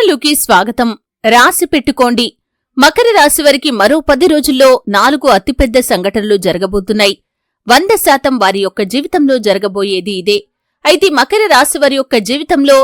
ఛానలుకి స్వాగతం. రాసి పెట్టుకోండి. మకర రాశి వారికి మరో 10 రోజుల్లో 4 అతిపెద్ద సంఘటనలు జరగబోతున్నాయి. 100% వారి యొక్క జీవితంలో జరగబోయేది ఇదే. అయితే మకర రాశి వారి యొక్క జీవితంలో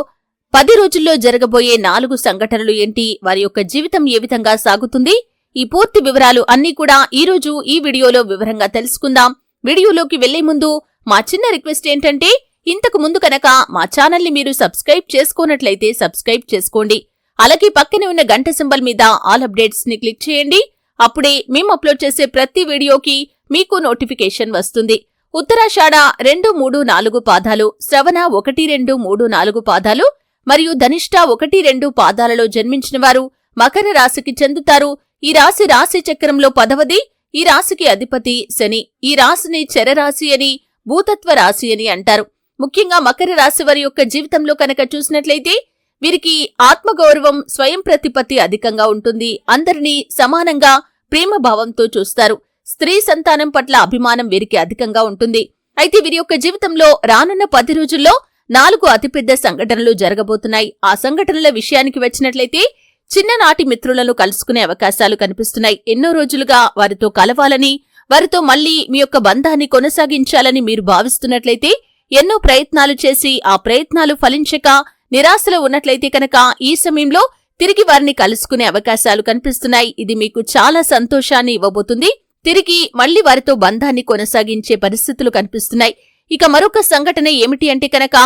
10 రోజుల్లో జరగబోయే 4 సంఘటనలు ఏంటి, వారి యొక్క జీవితం ఏ విధంగా సాగుతుంది, ఈ పూర్తి వివరాలు అన్నీ కూడా ఈరోజు ఈ వీడియోలో వివరంగా తెలుసుకుందాం. వీడియోలోకి వెళ్లే ముందు మా చిన్న రిక్వెస్ట్ ఏంటంటే, ఇంతకు ముందు కనుక మా ఛానల్ని మీరు సబ్స్క్రైబ్ చేసుకోనట్లయితే సబ్స్క్రైబ్ చేసుకోండి. అలాగే పక్కనే ఉన్న గంట సింబల్ మీద ఆల్ అప్డేట్స్ ని క్లిక్ చేయండి. అప్పుడే మేము అప్లోడ్ చేసే ప్రతి వీడియోకి మీకు నోటిఫికేషన్ వస్తుంది. ఉత్తరాషాఢ 2, 3, 4 పాదాలు, శ్రవణ 1, 2, 3, 4 పాదాలు మరియు ధనిష్ట 1, 2 పాదాలలో జన్మించిన వారు మకర రాశికి చెందుతారు. ఈ రాశి చక్రంలో 10వది. ఈ రాశికి అధిపతి శని. ఈ రాశిని చరరాశి అని, భూతత్వ రాశి అని అంటారు. ముఖ్యంగా మకర రాశి వారి యొక్క జీవితంలో కనుక చూసినట్లయితే వీరికి ఆత్మగౌరవం, స్వయం ప్రతిపత్తి అధికంగా ఉంటుంది. అందరినీ సమానంగా ప్రేమభావంతో చూస్తారు. స్త్రీ సంతానం పట్ల అభిమానం వీరికి అధికంగా ఉంటుంది. అయితే వీరి యొక్క జీవితంలో రానున్న 10 రోజుల్లో 4 అతిపెద్ద సంఘటనలు జరగబోతున్నాయి. ఆ సంఘటనల విషయానికి వచ్చినట్లయితే చిన్ననాటి మిత్రులను కలుసుకునే అవకాశాలు కనిపిస్తున్నాయి. ఎన్నో రోజులుగా వారితో కలవాలని, వారితో మళ్లీ మీ యొక్క బంధాన్ని కొనసాగించాలని మీరు భావిస్తున్నట్లయితే, ఎన్నో ప్రయత్నాలు చేసి ఆ ప్రయత్నాలు ఫలించక నిరాశలో ఉన్నట్లయితే కనుక ఈ సమయంలో తిరిగి వారిని కలుసుకునే అవకాశాలు కనిపిస్తున్నాయి. ఇది మీకు చాలా సంతోషాన్ని ఇవ్వబోతుంది. తిరిగి మళ్లీ వారితో బంధాన్ని కొనసాగించే పరిస్థితులు కనిపిస్తున్నాయి. ఇక మరొక సంఘటన ఏమిటి అంటే కనుక,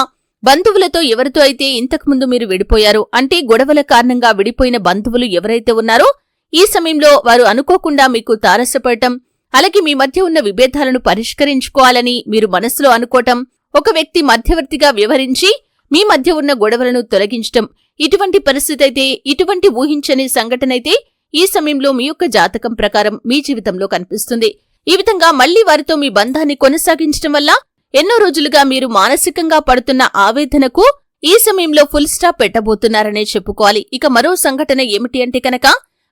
బంధువులతో ఎవరితో అయితే ఇంతకుముందు మీరు విడిపోయారో, అంటే గొడవల కారణంగా విడిపోయిన బంధువులు ఎవరైతే ఉన్నారో ఈ సమయంలో వారు అనుకోకుండా మీకు తారసపడటం, అలాగే మీ మధ్య ఉన్న విభేదాలను పరిష్కరించుకోవాలని మీరు మనసులో అనుకోవటం, ఒక వ్యక్తి మధ్యవర్తిగా వ్యవహరించి మీ మధ్య ఉన్న గొడవలను తొలగించటం, ఇటువంటి పరిస్థితి అయితే, ఇటువంటి ఊహించని సంఘటన అయితే ఈ సమయంలో మీ యొక్క జాతకం ప్రకారం మీ జీవితంలో కనిపిస్తుంది. ఈ విధంగా మళ్లీ వారితో మీ బంధాన్ని కొనసాగించడం వల్ల ఎన్నో రోజులుగా మీరు మానసికంగా పడుతున్న ఆవేదనకు ఈ సమయంలో ఫుల్ స్టాప్ పెట్టబోతున్నారనే చెప్పుకోవాలి. ఇక మరో సంఘటన ఏమిటి అంటే కనుక,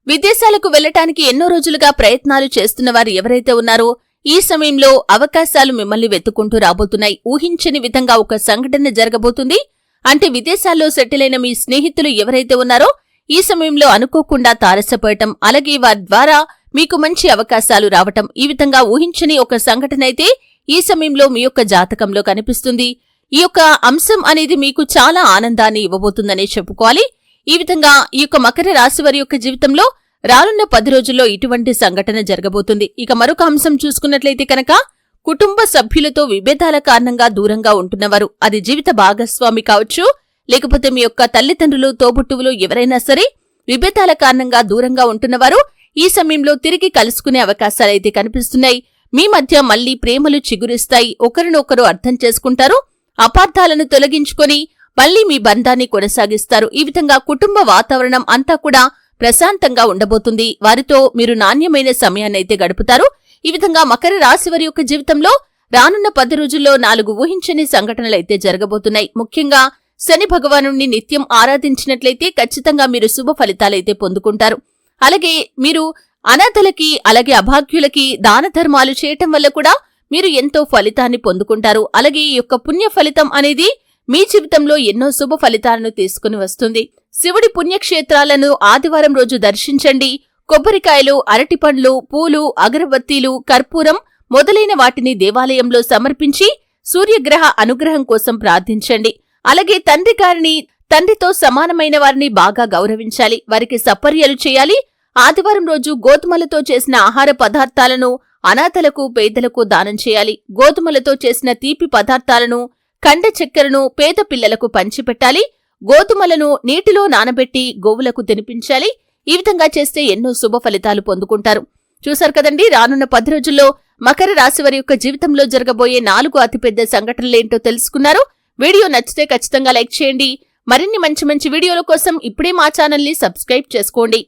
విదేశాలకు వెళ్లటానికి ఎన్నో రోజులుగా ప్రయత్నాలు చేస్తున్న వారు ఎవరైతే ఉన్నారో ఈ సమయంలో అవకాశాలు మిమ్మల్ని వెతుక్కుంటూ రాబోతున్నాయి. ఊహించని విధంగా ఒక సంఘటన జరగబోతుంది. అంటే విదేశాల్లో సెటిల్ అయిన మీ స్నేహితులు ఎవరైతే ఉన్నారో ఈ సమయంలో అనుకోకుండా తారసపడటం, అలాగే వారి ద్వారా మీకు మంచి అవకాశాలు రావటం, ఈ విధంగా ఊహించని ఒక సంఘటన అయితే ఈ సమయంలో మీ యొక్క జాతకంలో కనిపిస్తుంది. ఈ యొక్క అంశం అనేది మీకు చాలా ఆనందాన్ని ఇవ్వబోతుందనే చెప్పుకోవాలి. ఈ విధంగా ఈ యొక్క మకర రాశి వారి యొక్క జీవితంలో రానున్న 10 రోజుల్లో ఇటువంటి సంఘటన జరగబోతుంది. ఇక మరొక అంశం చూసుకున్నట్లయితే కనుక, కుటుంబ సభ్యులతో విభేదాల కారణంగా దూరంగా ఉంటున్నవారు, అది జీవిత భాగస్వామి కావచ్చు, లేకపోతే మీ యొక్క తల్లిదండ్రులు, తోబుట్టువులు ఎవరైనా సరే విభేదాల కారణంగా దూరంగా ఉంటున్నవారు ఈ సమయంలో తిరిగి కలుసుకునే అవకాశాలైతే కనిపిస్తున్నాయి. మీ మధ్య మళ్లీ ప్రేమలు చిగురిస్తాయి. ఒకరినొకరు అర్థం చేసుకుంటారు. అపార్థాలను తొలగించుకొని మళ్లీ మీ బంధాన్ని కొనసాగిస్తారు. ఈ విధంగా కుటుంబ వాతావరణం అంతా కూడా ప్రశాంతంగా ఉండబోతుంది. వారితో మీరు నాణ్యమైన సమయాన్నైతే గడుపుతారు. ఈ విధంగా మకర రాశి వారి యొక్క జీవితంలో రానున్న 10 రోజుల్లో 4 ఊహించని సంఘటనలైతే జరగబోతున్నాయి. ముఖ్యంగా శని భగవానుణ్ణి నిత్యం ఆరాధించినట్లయితే ఖచ్చితంగా మీరు శుభ ఫలితాలైతే పొందుకుంటారు. అలాగే మీరు అనాథలకి, అలాగే అభాగ్యులకి దాన ధర్మాలు చేయటం వల్ల కూడా మీరు ఎంతో ఫలితాన్ని పొందుకుంటారు. అలాగే ఈ యొక్క పుణ్య ఫలితం అనేది మీ జీవితంలో ఎన్నో శుభ ఫలితాలను తీసుకుని వస్తుంది. శివుడి పుణ్యక్షేత్రాలను ఆదివారం రోజు దర్శించండి. కొబ్బరికాయలు, అరటిపండ్లు, పూలు, అగరబత్తీలు, కర్పూరం మొదలైన వాటిని దేవాలయంలో సమర్పించి సూర్యగ్రహ అనుగ్రహం కోసం ప్రార్థించండి. అలాగే తండ్రితో సమానమైన వారిని బాగా గౌరవించాలి. వారికి సపర్యలు చేయాలి. ఆదివారం రోజు గోధుమలతో చేసిన ఆహార పదార్థాలను అనాథలకు, పేదలకు దానం చేయాలి. గోధుమలతో చేసిన తీపి పదార్థాలను, కండ చక్కెరను పేద పిల్లలకు పంచిపెట్టాలి. గోధుమలను నీటిలో నానబెట్టి గోవులకు తినిపించాలి. ఈ విధంగా చేస్తే ఎన్నో శుభ ఫలితాలు పొందుకుంటారు. చూశారు కదండి, రానున్న 10 రోజుల్లో మకర రాశి వారి యొక్క జీవితంలో జరగబోయే 4 అతిపెద్ద సంఘటనలేంటో తెలుసుకున్నారు. వీడియో నచ్చితే ఖచ్చితంగా లైక్ చేయండి. మరిన్ని మంచి వీడియోల కోసం ఇప్పుడే మా ఛానల్ని సబ్స్క్రైబ్ చేసుకోండి.